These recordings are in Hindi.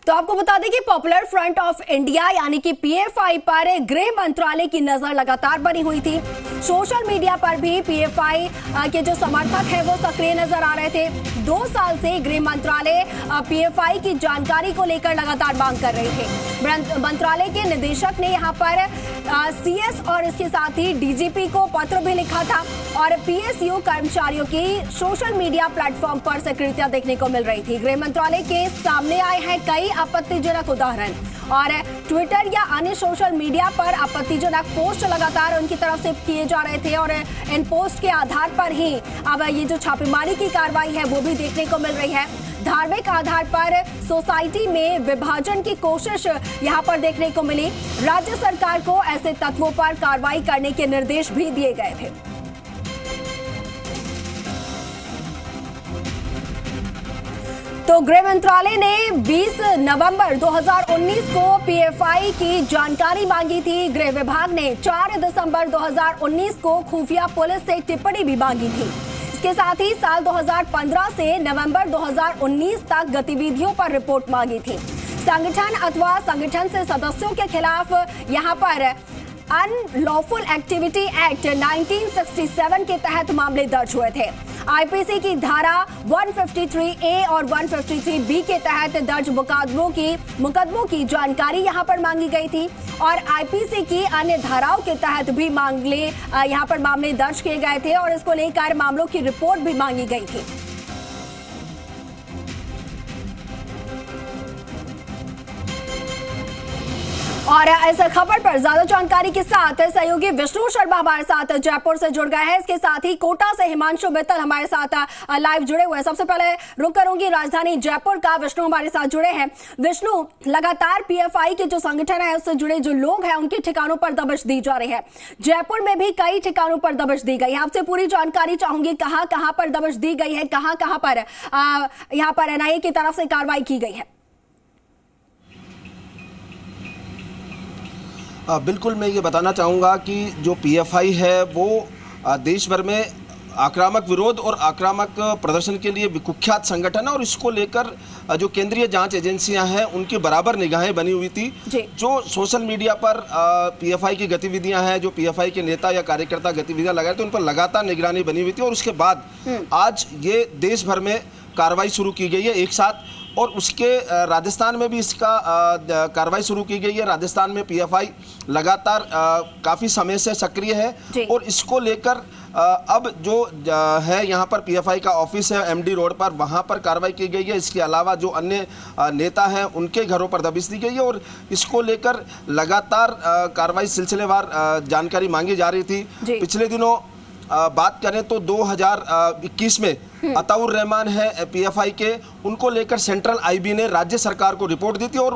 तो आपको बता दें कि पॉपुलर फ्रंट ऑफ इंडिया यानी कि पीएफआई पर गृह मंत्रालय की नजर लगातार बनी हुई थी। सोशल मीडिया पर भी पीएफआई के जो समर्थक हैं वो सक्रिय नजर आ रहे थे। 2 साल से गृह मंत्रालय पीएफआई की जानकारी को लेकर लगातार मांग कर रहे थे। मंत्रालय के निदेशक ने यहां पर सीएस और इसके साथ ही डीजीपी को पत्र भी लिखा था और पीएसयू कर्मचारियों की सोशल मीडिया प्लेटफॉर्म पर सक्रियता देखने को मिल रही थी। गृह मंत्रालय के सामने आए हैं कई आपत्तिजनक उदाहरण और ट्विटर या अन्य सोशल मीडिया पर आपत्तिजनक पोस्ट लगातार उनकी तरफ से किए जा रहे थे और इन पोस्ट के आधार पर ही अब ये जो छापेमारी की कार्रवाई है वो भी देखने को मिल रही है। धार्मिक आधार पर सोसाइटी में विभाजन की कोशिश यहां पर देखने को मिली। राज्य सरकार को ऐसे तत्वों पर कार्रवाई करने के निर्देश भी दिए गए थे। तो गृह मंत्रालय ने 20 नवंबर 2019 को पीएफआई की जानकारी मांगी थी। गृह विभाग ने 4 दिसंबर 2019 को खुफिया पुलिस से टिप्पणी भी मांगी थी। इसके साथ ही साल 2015 से नवंबर 2019 तक गतिविधियों पर रिपोर्ट मांगी थी। संगठन अथवा संगठन से सदस्यों के खिलाफ यहां पर अनलॉफुल एक्टिविटी एक्ट 1967 के तहत मामले दर्ज हुए थे। आईपीसी की धारा 153A और 153B के तहत दर्ज मुकदमों की जानकारी यहां पर मांगी गई थी और आईपीसी की अन्य धाराओं के तहत भी यहां पर मामले दर्ज किए गए थे और इसको लेकर मामलों की रिपोर्ट भी मांगी गई थी। और इस खबर पर ज्यादा जानकारी के साथ सहयोगी विष्णु शर्मा हमारे साथ जयपुर से जुड़ गए हैं। इसके साथ ही कोटा से हिमांशु मित्तल हमारे साथ लाइव जुड़े हुए हैं। सबसे पहले रुक करूंगी राजधानी जयपुर का, विष्णु हमारे साथ जुड़े हैं। विष्णु, लगातार पीएफआई के जो संगठन है उससे जुड़े जो लोग हैं उनके ठिकानों पर दबिश दी जा रही है। जयपुर में भी कई ठिकानों पर दबिश दी गई है। आपसे पूरी जानकारी चाहूंगी, कहां कहां पर दबिश दी गई है, कहां कहां पर यहाँ पर एनआईए की तरफ से कार्रवाई की गई है? बिल्कुल, मैं ये बताना चाहूँगा कि जो पीएफआई है वो देश भर में आक्रामक विरोध और आक्रामक प्रदर्शन के लिए कुख्यात संगठन है और इसको लेकर जो केंद्रीय जांच एजेंसियां हैं उनकी बराबर निगाहें बनी हुई थी। जो सोशल मीडिया पर पीएफआई की गतिविधियां हैं, जो पीएफआई के नेता या कार्यकर्ता गतिविधियां लगाए थे, उन पर लगातार निगरानी बनी हुई थी और उसके बाद आज ये देश भर में कार्रवाई शुरू की गई है एक साथ। और उसके राजस्थान में भी इसका कार्रवाई शुरू की गई है। राजस्थान में पीएफआई लगातार काफ़ी समय से सक्रिय है और इसको लेकर अब जो है यहाँ पर पीएफआई का ऑफिस है एमडी रोड पर, वहाँ पर कार्रवाई की गई है। इसके अलावा जो अन्य नेता हैं उनके घरों पर दबिश दी गई है और इसको लेकर लगातार कार्रवाई सिलसिलेवार जानकारी मांगी जा रही थी। पिछले दिनों बात करें तो 2021 में अताउर रहमान है पीएफआई के, उनको लेकर सेंट्रल आईबी ने राज्य सरकार को रिपोर्ट दी थी और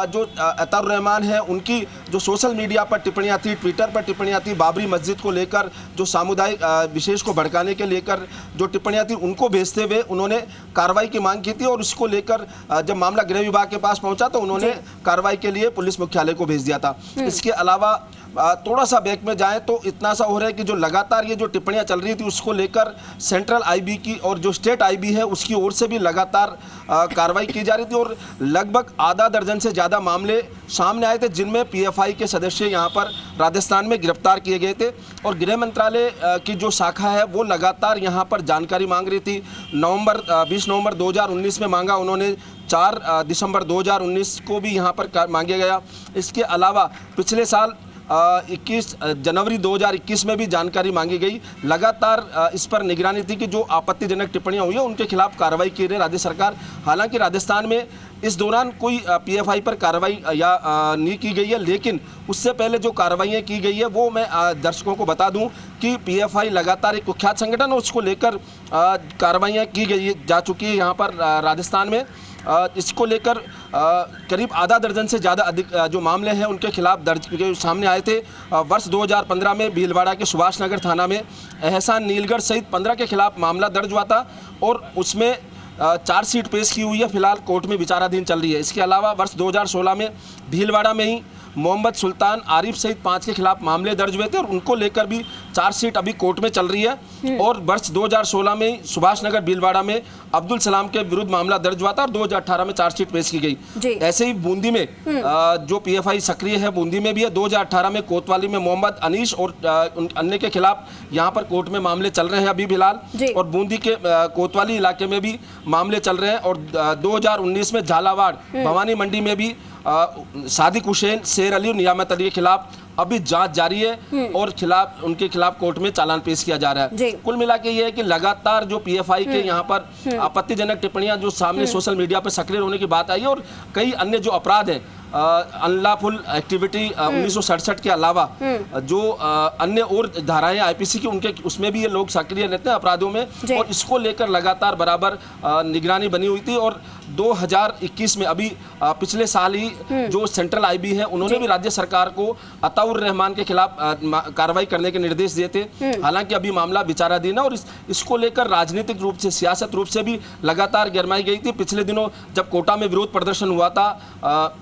जो अताउर रहमान है उनकी जो सोशल मीडिया पर टिप्पणियां थी, ट्विटर पर टिप्पणियां थी, बाबरी मस्जिद को लेकर जो सामुदायिक विशेष को भड़काने के लेकर जो टिप्पणियां थी उनको भेजते हुए उन्होंने कार्रवाई की मांग की थी और इसको लेकर जब मामला गृह विभाग के पास पहुंचा तो उन्होंने कार्रवाई के लिए पुलिस मुख्यालय को भेज दिया था। इसके अलावा थोड़ा सा बैक में जाएं तो इतना सा हो रहा है कि जो लगातार ये जो टिप्पणियां चल रही थी उसको लेकर सेंट्रल आईबी की और जो स्टेट आईबी है उसकी ओर से भी लगातार कार्रवाई की जा रही थी और लगभग आधा दर्जन से ज़्यादा मामले सामने आए थे जिनमें पीएफआई के सदस्य यहाँ पर राजस्थान में गिरफ्तार किए गए थे। और गृह मंत्रालय की जो शाखा है वो लगातार यहाँ पर जानकारी मांग रही थी। 20 नवंबर 2019 में मांगा उन्होंने, 4 दिसंबर 2019 को भी यहाँ पर मांगा गया। इसके अलावा पिछले साल 21 जनवरी 2021 में भी जानकारी मांगी गई। लगातार इस पर निगरानी थी कि जो आपत्तिजनक टिप्पणियां हुई है उनके खिलाफ कार्रवाई की रही राज्य सरकार। हालांकि राजस्थान में इस दौरान कोई पीएफआई पर कार्रवाई या नहीं की गई है, लेकिन उससे पहले जो कार्रवाइयाँ की गई है वो मैं दर्शकों को बता दूं कि पीएफआई लगातार एक कुख्यात संगठन है, उसको लेकर कार्रवाइयाँ की गई जा चुकी है यहाँ पर राजस्थान में। इसको लेकर करीब आधा दर्जन से ज़्यादा अधिक जो मामले हैं उनके खिलाफ दर्ज सामने आए थे। वर्ष 2015 में भीलवाड़ा के सुभाष नगर थाना में एहसान नीलगढ़ सहित 15 के खिलाफ मामला दर्ज हुआ था और उसमें चार्जशीट पेश की हुई है, फिलहाल कोर्ट में विचाराधीन चल रही है। इसके अलावा वर्ष 2016 में भीलवाड़ा में ही मोहम्मद सुल्तान आरिफ सहित 5 के खिलाफ मामले दर्ज हुए थे और उनको लेकर भी चार्जशीट अभी कोर्ट में चल रही है। और वर्ष 2016 में सुभाष नगर भीलवाड़ा में अब्दुल सलाम के विरुद्ध मामला दर्ज हुआ था और 2018 में चार्जशीट पेश की गई। ऐसे ही बूंदी में जो पीएफआई सक्रिय है बूंदी में भी है। 2018 में कोतवाली में मोहम्मद अनीश और अन्य के खिलाफ यहाँ पर कोर्ट में मामले चल रहे हैं अभी फिलहाल, और बूंदी के कोतवाली इलाके में भी मामले चल रहे हैं। और 2019 में झालावाड़ भवानी मंडी में भी सादिक हुसैन, शेर अली और नियामत अली के खिलाफ अभी जांच जारी है और उनके खिलाफ कोर्ट में चालान पेश किया जा रहा है। कुल मिला के ये है कि लगातार जो पीएफआई के यहाँ पर आपत्तिजनक टिप्पणियां जो सामने सोशल मीडिया पर सक्रिय होने की बात आई है, और कई अन्य जो अपराध हैं अनलॉफुल एक्टिविटी 1967 के अलावा जो अन्य और धाराएं आईपीसी की उनके उसमें भी ये लोग सक्रिय रहते हैं अपराधों में, और इसको लेकर लगातार बराबर निगरानी बनी हुई थी। और 2021 में अभी पिछले साल ही जो सेंट्रल आईबी है उन्होंने भी राज्य सरकार को अताउर रहमान के खिलाफ कार्रवाई करने के निर्देश दिए थे। हालांकि अभी मामला विचाराधीन है और इसको लेकर राजनीतिक रूप से, सियासत रूप से भी लगातार गरमाई गई थी। पिछले दिनों जब कोटा में विरोध प्रदर्शन हुआ था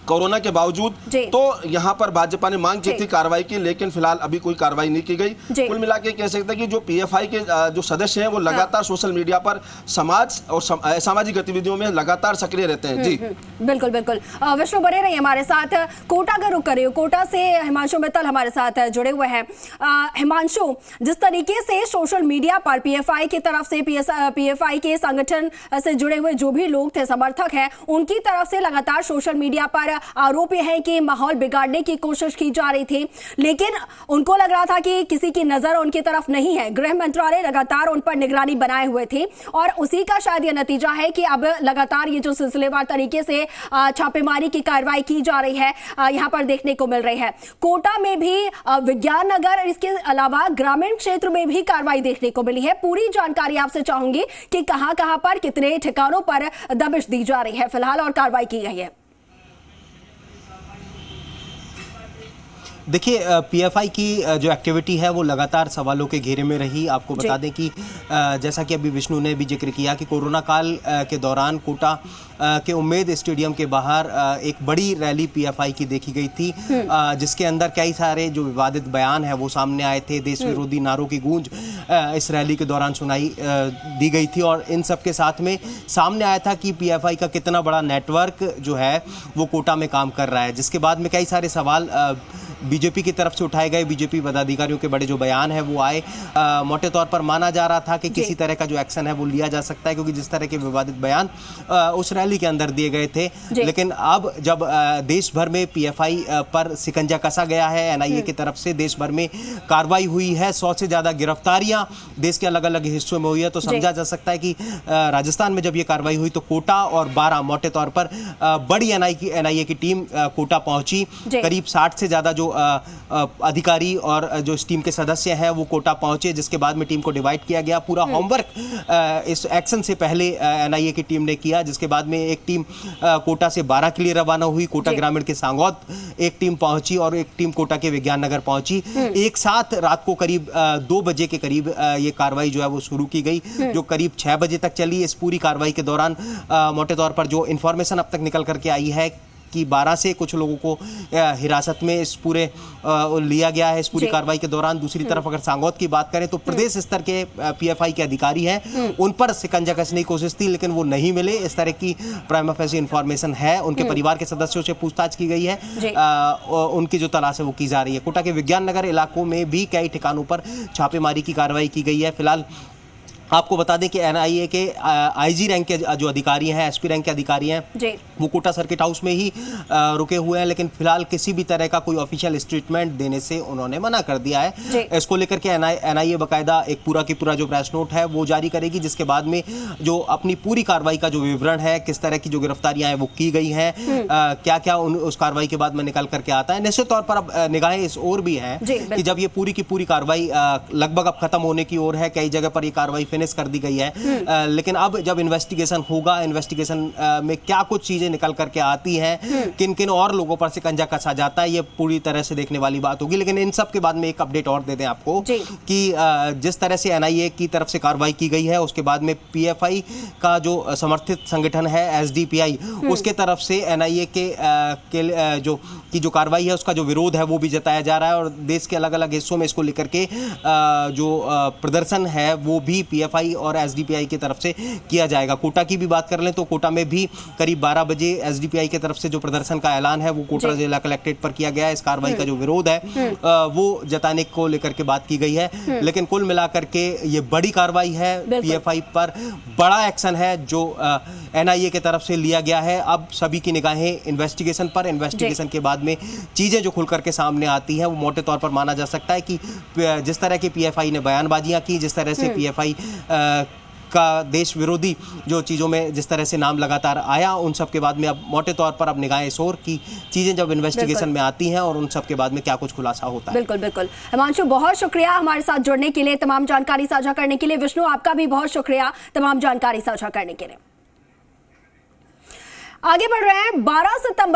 कोरोना के बावजूद, तो यहाँ पर भाजपा ने मांग की थी कार्रवाई की, लेकिन फिलहाल अभी कोई कार्रवाई नहीं की गई। कुल मिला के कह सकते हैं कि जो पीएफआई के जो सदस्य हैं वो लगातार सोशल मीडिया पर समाज और सामाजिक गतिविधियों में लगातार सक्रिय रहते हैं। जी बिल्कुल बिल्कुल। विष्णु बने रहिए हमारे साथ। कोटा का रुख करिए, कोटा से हिमांशु मित्तल हमारे साथ जुड़े हुए हैं। हिमांशु, जिस तरीके से सोशल मीडिया पर पीएफआई की तरफ से, पीएफआई के संगठन से जुड़े हुए जो भी लोग थे, समर्थक हैं, उनकी तरफ से लगातार सोशल मीडिया पर आरोप यह है कि माहौल बिगाड़ने की कोशिश की जा रही थी, लेकिन उनको लग रहा था कि किसी की नजर उनकी तरफ नहीं है। गृह मंत्रालय लगातार उन पर निगरानी बनाए हुए थे और उसी का शायद यह नतीजा है कि अब लगातार ये जो सिलसिलेवार तरीके से छापेमारी की कार्रवाई की जा रही है यहां पर देखने को मिल रही है। कोटा में भी विज्ञान नगर, इसके अलावा ग्रामीण क्षेत्र में भी कार्रवाई देखने को मिली है। पूरी जानकारी आपसे चाहूंगी कि कहां कहां पर, कितने ठिकानों पर दबिश दी जा रही है फिलहाल और कार्रवाई की गई है। देखिए, पीएफआई की जो एक्टिविटी है वो लगातार सवालों के घेरे में रही। आपको बता दें कि जैसा कि अभी विष्णु ने भी जिक्र किया कि कोरोना काल के दौरान कोटा के उम्मेद स्टेडियम के बाहर एक बड़ी रैली पीएफआई की देखी गई थी, जिसके अंदर कई सारे जो विवादित बयान है वो सामने आए थे। देश विरोधी नारों की गूंज इस रैली के दौरान सुनाई दी गई थी और इन सब के साथ में सामने आया था कि पीएफआई का कितना बड़ा नेटवर्क जो है वो कोटा में काम कर रहा है, जिसके बाद में कई सारे सवाल बीजेपी की तरफ से उठाए गए। बीजेपी पदाधिकारियों के बड़े जो बयान है वो आए। मोटे तौर पर माना जा रहा था कि किसी तरह का जो एक्शन है वो लिया जा सकता है, क्योंकि जिस तरह के विवादित बयान उस रैली के अंदर दिए गए थे। लेकिन अब जब देश भर में पीएफआई पर शिकंजा कसा गया है, एनआईए की तरफ से देश भर में कार्रवाई हुई है, 100 से ज्यादा गिरफ्तारियां देश के अलग अलग हिस्सों में हुई है, तो समझा जा सकता है कि राजस्थान में जब ये कार्रवाई हुई तो कोटा और 12 मोटे तौर पर बड़ी एनआईए की टीम कोटा पहुंची। करीब 60 से ज्यादा जो अधिकारी और जो इस टीम के सदस्य हैं वो कोटा पहुंचे, जिसके बाद में टीम को डिवाइड किया गया। पूरा होमवर्क इस एक्शन से पहले एनआईए की टीम ने किया, जिसके बाद में एक टीम कोटा से 12 के लिए रवाना हुई। कोटा ग्रामीण के सांगौद एक टीम पहुंची और एक टीम कोटा के विज्ञान नगर पहुंची। एक साथ रात को करीब 2 बजे के करीब ये कार्रवाई जो है वो शुरू की गई, जो करीब 6 बजे तक चली। इस पूरी कार्रवाई के दौरान मोटे तौर पर जो इंफॉर्मेशन अब तक निकल करके आई है कि 12 से कुछ लोगों को हिरासत में इस पूरे लिया गया है इस पूरी कार्रवाई के दौरान। दूसरी तरफ अगर सांगौद की बात करें तो प्रदेश स्तर के पीएफआई के अधिकारी हैं, उन पर शिकंजा कसने की कोशिश थी लेकिन वो नहीं मिले। इस तरह की प्राइमा फेसी इंफॉर्मेशन है। उनके परिवार के सदस्यों से पूछताछ की गई है, उनकी जो तलाश है वो की जा रही है। कोटा के विज्ञान नगर इलाकों में भी कई ठिकानों पर छापेमारी की कार्रवाई की गई है। फिलहाल आपको बता दें कि एनआईए के आईजी रैंक के जो अधिकारी हैं, एसपी रैंक के अधिकारी हैं, वो कोटा सर्किट हाउस में ही रुके हुए हैं, लेकिन फिलहाल किसी भी तरह का कोई ऑफिशियल स्टेटमेंट देने से उन्होंने मना कर दिया है। इसको लेकर के एनआईए बाकायदा एक पूरा की पूरा जो प्रेस नोट है वो जारी करेगी, जिसके बाद में जो अपनी पूरी कार्रवाई का जो विवरण है, किस तरह की जो गिरफ्तारियां हैं वो की गई हैं, क्या क्या उस कार्रवाई के बाद में निकल करके आता है। निश्चित तौर पर अब निगाहें इस ओर भी हैं कि जब ये पूरी की पूरी कार्रवाई लगभग अब खत्म होने की ओर है, कई जगह पर ये कार्रवाई फिनिश कर दी गई है, लेकिन अब जब इन्वेस्टिगेशन होगा, इन्वेस्टिगेशन में क्या कुछ चीजें निकल करके आती हैं, किन किन और लोगों पर शिकंजा कसा जाता है, ये पूरी तरह से देखने वाली बात होगी। लेकिन इन सब के बाद में एक अपडेट और दे दें आपको कि जिस तरह से एनआईए की तरफ से कार्रवाई की गई है, उसके बाद में पीएफआई का जो समर्थित संगठन है एसडीपीआई, उसके तरफ से एनआईए के जो कार्रवाई है उसका जो विरोध है वो भी जताया जा रहा है, और देश के अलग अलग हिस्सों में इसको लेकर के जो प्रदर्शन है वो भी पीएफआई और एसडीपीआई की तरफ से किया जाएगा। कोटा की भी बात कर लें तो कोटा में भी करीब 12 बजे एसडीपीआई की तरफ से जो प्रदर्शन का ऐलान है वो कोटा जिला कलेक्ट्रेट पर किया गया है। इस कार्रवाई का जो विरोध है वो जताने को लेकर के बात की गई है। लेकिन कुल मिलाकर के ये बड़ी कार्रवाई है, पीएफआई पर बड़ा एक्शन है जो एनआईए की तरफ से लिया गया है। अब सभी की निगाहें इन्वेस्टिगेशन पर, इन्वेस्टिगेशन के बाद में चीजें जो खुलकर के सामने आती हैं वो मोटे तौर पर माना जा सकता है कि जिस तरह की पीएफआई ने बयानबाजियां की, जिस तरह से पीएफआई का देश विरोधी जो चीज़ों में जिस तरह से नाम लगातार आया, उन सब के बाद में अब मोटे तौर पर अब निगाहें इस ओर की चीज़ें जब इन्वेस्टिगेशन में आती हैं और उन सब के बाद में क्या कुछ खुलासा होता है। बिल्कुल बिल्कुल। हिमांशु, बहुत शुक्रिया हमारे साथ जुड़ने के लिए, तमाम जानकारी साझा करने के लिए। विष्णु, आपका भी बहुत शुक्रिया तमाम जानकारी साझा करने के लिए। आगे बढ़ रहे हैं। 12 सितंबर